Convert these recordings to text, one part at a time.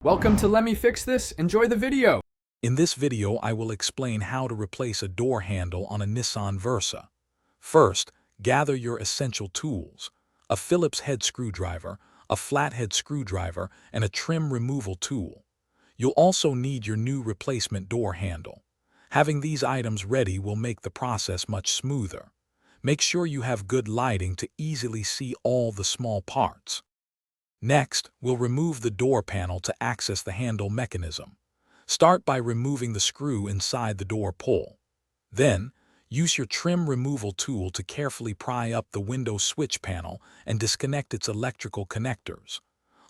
Welcome to Let Me Fix This. Enjoy the video. In this video, I will explain how to replace a door handle on a Nissan Versa. First, gather your essential tools: a Phillips head screwdriver, a flathead screwdriver, and a trim removal tool. You'll also need your new replacement door handle. Having these items ready will make the process much smoother. Make sure you have good lighting to easily see all the small parts. Next, we'll remove the door panel to access the handle mechanism. Start by removing the screw inside the door pull. Then, use your trim removal tool to carefully pry up the window switch panel and disconnect its electrical connectors.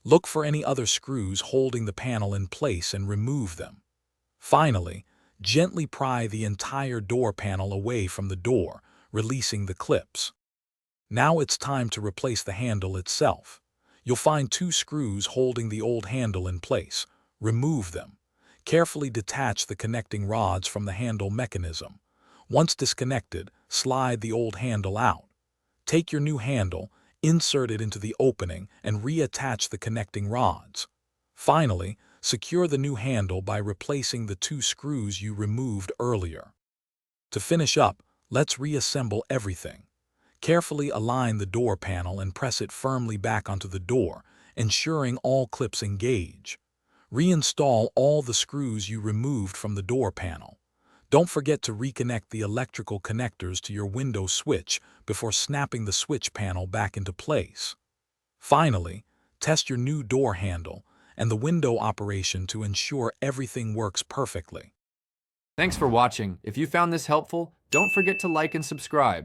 Look for any other screws holding the panel in place and remove them. Finally, gently pry the entire door panel away from the door, releasing the clips. Now it's time to replace the handle itself. You'll find two screws holding the old handle in place. Remove them. Carefully detach the connecting rods from the handle mechanism. Once disconnected, slide the old handle out. Take your new handle, insert it into the opening, and reattach the connecting rods. Finally, secure the new handle by replacing the two screws you removed earlier. To finish up, let's reassemble everything. Carefully align the door panel and press it firmly back onto the door, ensuring all clips engage. Reinstall all the screws you removed from the door panel. Don't forget to reconnect the electrical connectors to your window switch before snapping the switch panel back into place. Finally, test your new door handle and the window operation to ensure everything works perfectly. Thanks for watching. If you found this helpful, don't forget to like and subscribe.